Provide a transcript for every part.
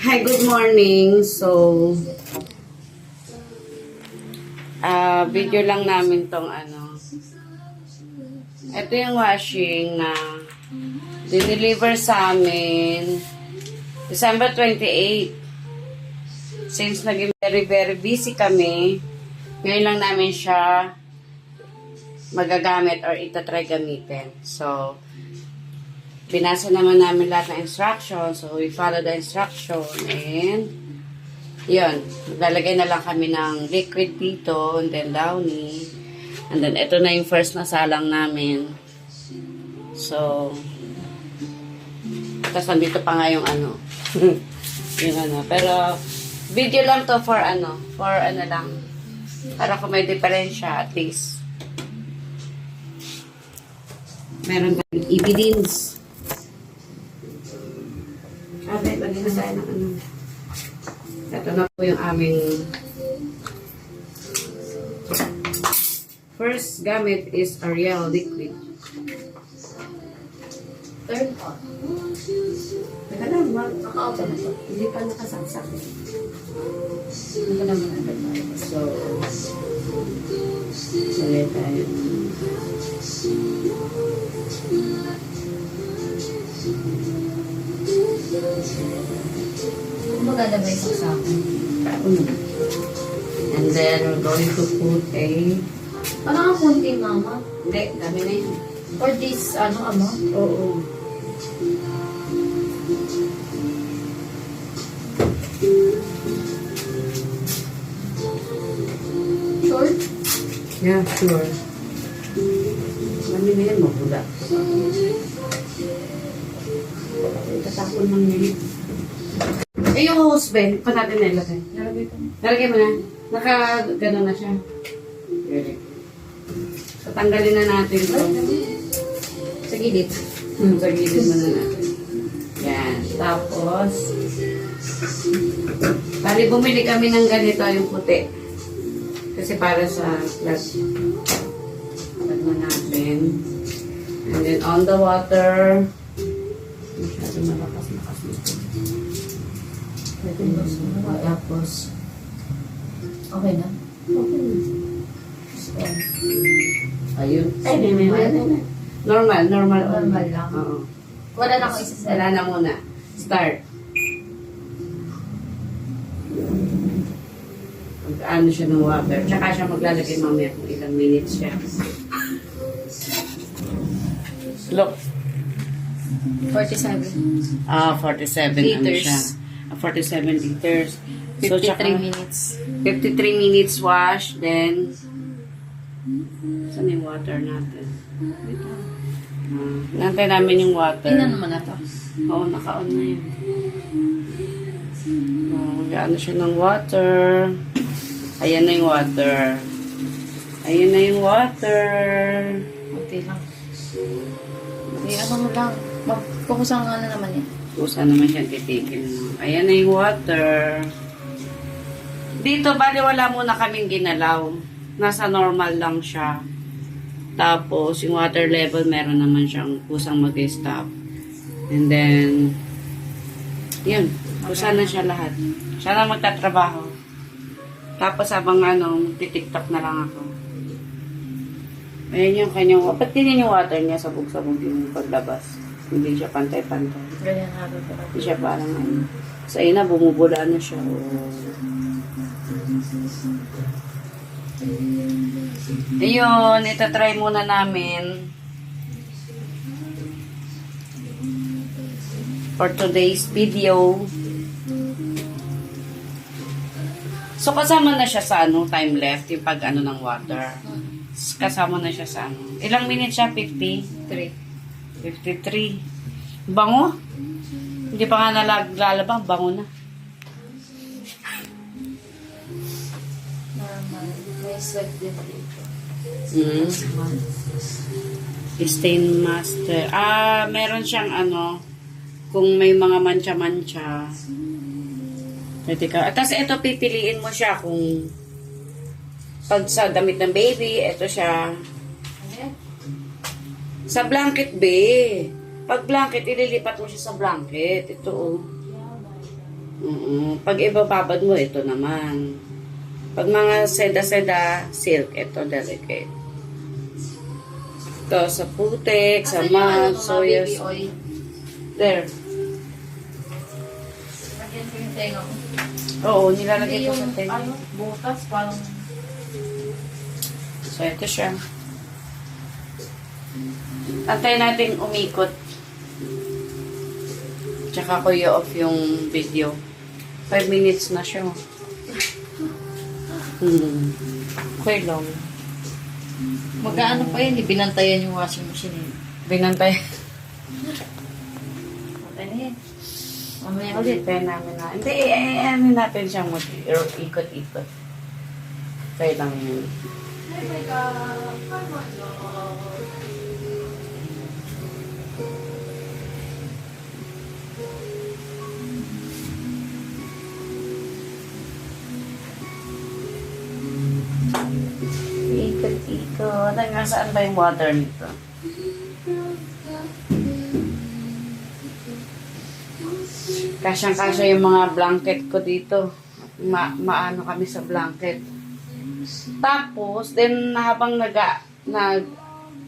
Hi, good morning. So, video lang namin tong ano. Ito yung washing na dineliver sa amin December 28. Since naging very busy kami, ngayon lang namin siya magagamit or itatry gamitin. So, binasa naman namin lahat ng instructions. So, we follow the instruction. And, yun. Lalagay na lang kami ng liquid dito. And then, Downy. And then, ito na yung first na salang namin. So, tapos nandito pa nga yung ano. Yung ano. Pero, video lang to for ano. For ano lang. Para kung may diferensya, at least. Meron tayong evidence. Sabi, lagyan na tayo ng ano. Ito na po yung aming first gamit is Ariel liquid. Third part. Teka lang, Naka-auto na to. hindi pa nakasaksak. Ito naman agad tayo. So, lagay tayo. Kung maganda ba isang sa akin? And then, we're going to put a... Parang ang kunti, mama. Hindi, dami na yun. For this, amount? Oo. Short? Yeah, sure. Dami na yan, mabula. Tatapon lang yun. Eh, yung hose, Ben, pa natin na ilagay. Nalagay ko. Nalagay mo na. Naka-gano'n na siya. Very. So, tanggalin na natin ito. Sa gilid. Sa gilid mo na natin. Yan. Tapos, bali bumili kami ng ganito, yung puti. Kasi para sa plug. Plug na natin. And then, on the water, masyado malakas nito. Tapos, Okay na? okay. So, ayun. Ay, may Normal. Normal lang. Oo. Wala na ako isa Wala na muna. Start. Mag-ano siya ng water. Tsaka siya maglalagay mamaya kung ilang minutes siya. Look. 47. 47 ano Liters. siya. 47 liters. 53 minutes. 53 minutes wash. Then, saan yung water natin? Dito. Nantay namin yung water. Tingnan naman na to. Oo, naka-on na yun. Mag-ano siya ng water. Ayan na yung water. Ayan na yung water. Okay lang. Okay, mo lang. Magpukusang ano naman yan. Kusa naman siya titigil. Ayan na yung water. Dito, bali wala muna kaming ginalaw. Nasa normal lang siya. Tapos, yung water level, meron naman siyang kusang mag-stop. And then, yun. Kusa na siya lahat. Siya na magtatrabaho. Tapos, habang titiktok na lang ako. Ayan yung kanyang, ba't ganyan yung water niya, sabog-sabog yung paglabas. Hindi siya pantay-pantay. Ganyan habang ko. Hindi siya parang ano. So, ayun na, bumubula na siya. Ayun, itatry muna namin for today's video. So, kasama na siya sa time left, yung pag ng water. Kasama na siya sa Ilang minutes siya? 50? 53. Bango? Hindi pa nga nalaglalabang, bango na. Normal. May sweat din dito. Stain master. Meron siyang kung may mga mancha-mancha. Pwede ka. At tapos ito, pipiliin mo siya kung pag sa damit ng baby, ito siya. Sa blanket, be. Pag blanket, ililipat mo siya sa blanket. Ito, oh. Pag ibababad mo, ito naman. Pag mga seda-seda, silk, ito delicate. Ito, sa putek, sa mat, soya. Baby oil. There. Lagyan ko yung tenga ko. Oo, nilalagay Hindi ko yung, sa tenga. ano, butas, parang... So, ito siya. Antayin natin umikot. Tsaka ko i-off yung video. 5 minutes na siya. Okay lang. Mag-ano pa yun, binantayan yung washing machine eh. Binantay. Okay na yan. Mamaya ulit. Tayo namin na. Hindi, ano natin siyang ikot-ikot. Tayo lang yun. Ikot-ikot. Hanggang saan ba yung water nito? Kasyang-kasya yung mga blanket ko dito. Maano kami sa blanket. Tapos, then habang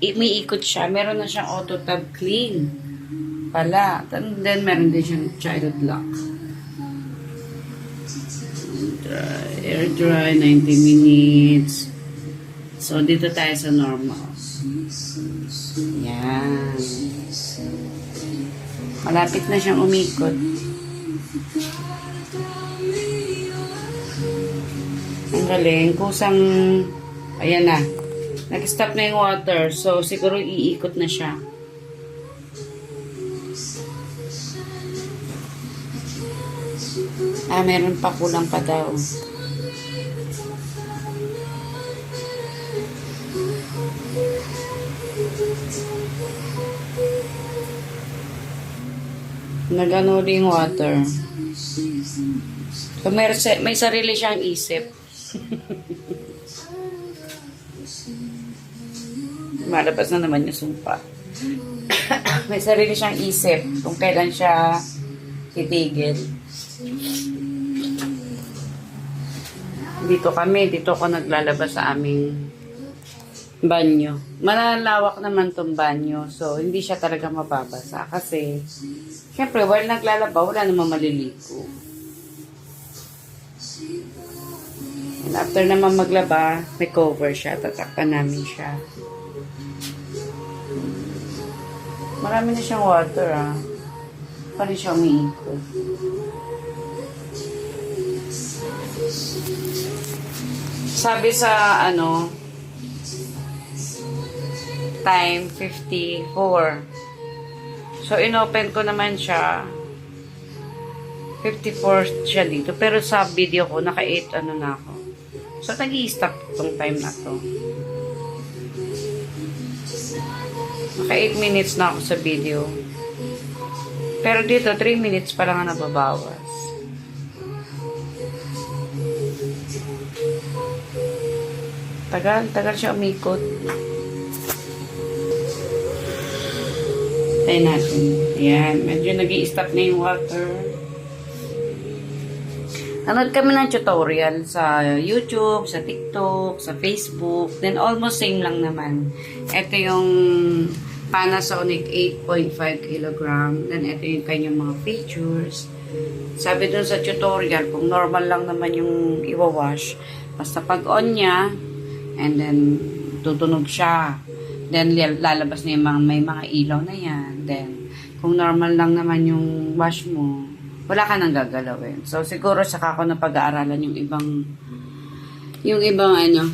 umiikot siya, meron na siyang auto tab clean. Pala. Then meron din siyang child lock. Dry, air dry, 90 minutes. So, dito tayo sa normal. Yan. Malapit na siyang umikot. Ang galing. Kusang, ayan na. Nag-stop na yung water. So, siguro iikot na siya. Meron pa, kulang pa daw. Nagano yung water. So, may sarili siyang isip. Malabas na naman yung sumpa. May sarili siyang isip kung kailan siya titigil. Dito ako naglalabas sa aming banyo. Malalawak naman tong banyo. So, hindi siya talaga mababasa. Kasi, syempre, while naglalaba, wala namang maliligo. And after naman maglaba, may cover siya. Tatakpan namin siya. Marami na siyang water, ah. Paano siya umiikot? Sabi sa, time 54. So, inopen ko naman siya. 54 siya dito. Pero sa video ko, naka 8 na ako. So, nag-i-stop itong time na to. Naka 8 minutes na ako sa video. Pero dito, 3 minutes pa lang ang nababawas. Tagal siya umikot. Tayo natin. Ayan, medyo nag-i-stop na yung water. Nanood kami ng tutorial sa YouTube, sa TikTok, sa Facebook. Then almost same lang naman. Ito yung Panasonic 8.5 kg. Then ito yung kanyang mga features. Sabi dun sa tutorial, kung normal lang naman yung iwawash, basta pag-on niya, and then tutunog siya. Then lalabas na yung may mga ilaw na yan. Then, kung normal lang naman yung wash mo, wala ka nang gagalawin. So, siguro saka ako na pag-aaralan yung ibang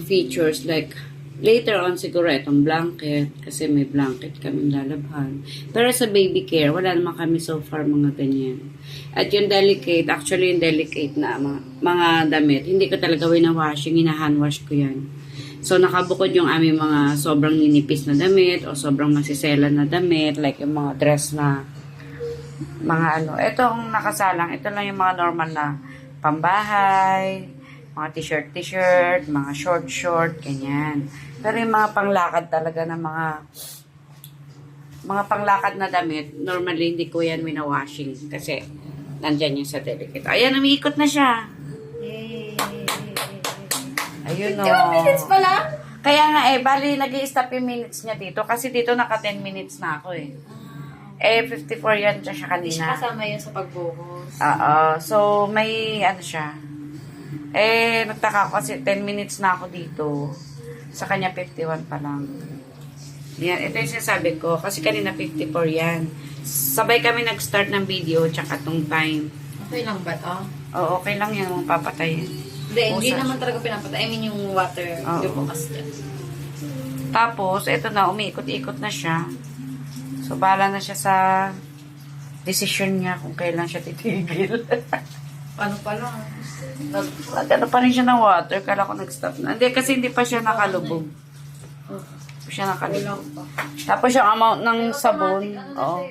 features. Like, later on siguro itong blanket. Kasi may blanket kaming lalabhan. Pero sa baby care, wala naman kami so far mga ganyan. At yung delicate, actually yung delicate na mga damit, hindi ko talaga winawashing, hina-handwash ko yan. So, nakabukod yung aming mga sobrang ninipis na damit o sobrang masisela na damit, like yung mga dress na mga Itong nakasalang, ito lang yung mga normal na pambahay, mga t-shirt, mga short, ganyan. Pero yung mga panglakad talaga na mga mga panglakad na damit, normally hindi ko yan wina-washing kasi nandyan yung sa delicate. Ayan, umiikot na siya. Yay! Ayun o. 51 minutes pa lang? Kaya nga bali nag-i-stop yung minutes niya dito kasi dito naka 10 minutes na ako eh. 54 yan siya Hindi siya kanina. kasama yun sa pagbuhos. Oo. So, may ano siya. Nagtaka ako kasi 10 minutes na ako dito. Sa kanya 51 pa lang. Yan, ito yung sinasabi ko. Kasi kanina 54 yan. Sabay kami nag-start ng video tsaka tong time. Okay lang ba to? Oo, okay lang yan. Kung papatayin. Hindi Usas. naman talaga pinapatay. I mean yung water. Oo. Yung bukas dyan. Tapos, ito na. Umiikot-ikot na siya. So, bahala na siya sa decision niya kung kailan siya titigil. Paano pa lang? Nagano pa rin siya ng water. Kala ko nag-stop na. Hindi, kasi hindi pa siya nakalubog. Hindi siya nakalubog. Tapos yung amount ng sabon. Oo.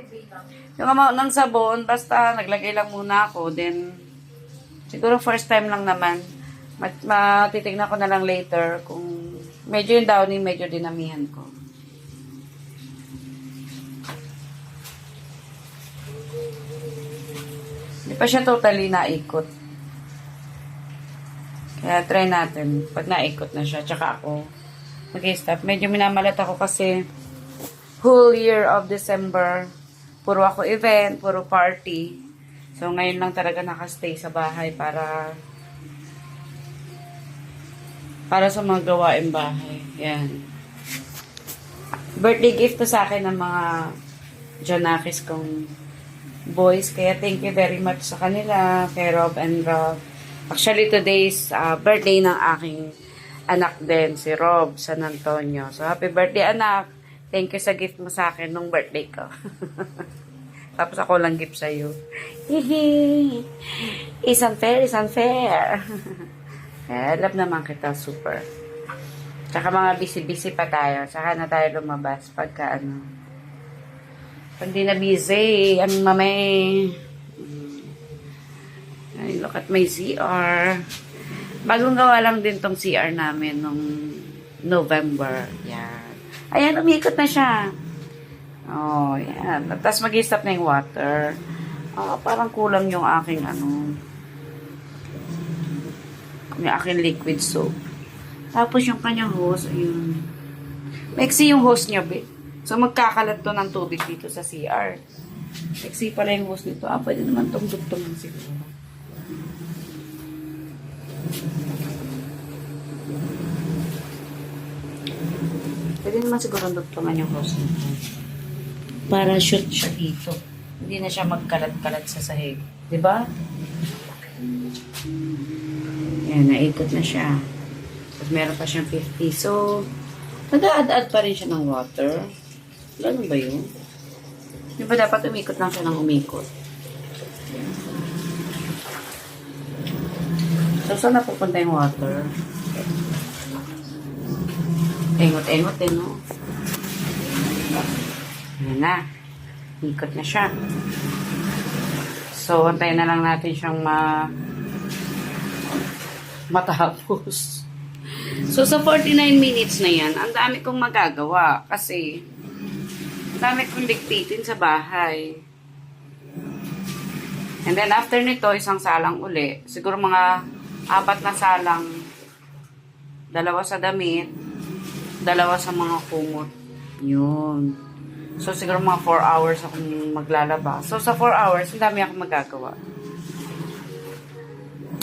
Yung amount ng sabon, basta naglagay lang muna ako. Then, siguro first time lang naman. Matitignan ko na lang later kung medyo yung downy, medyo dinamihan ko. Hindi pa siya totally naikot. Kaya try natin. Pag naikot na siya, tsaka ako mag-stop. Medyo minamalat ako kasi whole year of December, puro ako event, puro party. So, ngayon lang talaga nakastay sa bahay para sa mga gawain bahay. Yan. Birthday gift to sa akin ng mga Janakis kong boys. Kaya thank you very much sa kanila, kay Rob and Rob. Actually, today's birthday ng aking anak din, si Rob San Antonio. So, happy birthday, anak. Thank you sa gift mo sa akin nung birthday ko. Tapos ako lang gift sa'yo. Hihi. Is unfair, is unfair. Kaya love naman kita, super. Tsaka mga busy-busy pa tayo. Saka na tayo lumabas pagka ano. Pag di na busy, mamay. Ay, look at my CR. Bagong gawa lang din tong CR namin nung November. Yan. Ayan, umikot na siya. Oh, yan. Tapos mag-stop na yung water. Parang kulang yung aking yung aking liquid soap. Tapos yung kanyang hose, ayun. Maiksi yung hose niya, be. So, magkakalat to ng tubig dito sa CR. Maiksi pala yung hose nito. Pwede naman tong dugtungan siguro. Pwede naman siguro dugtungan yung hose nito. Para shoot siya dito. Hindi na siya magkalat-kalat sa sahig. Diba? Ayan, naikot na siya. Tapos meron pa siyang 50. So, nag-add-add pa rin siya ng water. Ganun ba yun? Di ba dapat umikot lang siya ng umikot? So, saan napupunta yung water? Engot-engot din, no? Ayan na. Ikot na siya. So, antayin na lang natin siyang matapos. So, sa 49 minutes na yan, ang dami kong magagawa kasi ang dami kong ligpitin sa bahay. And then, after nito, isang salang uli. Siguro mga 4 na salang. 2 sa damit. 2 sa mga kumot. Yun. So, siguro mga 4 hours akong maglalaba. So, sa 4 hours, ang dami akong magagawa.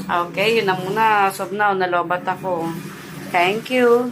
Okay, yun na muna. So, now, nalobat ako. Thank you.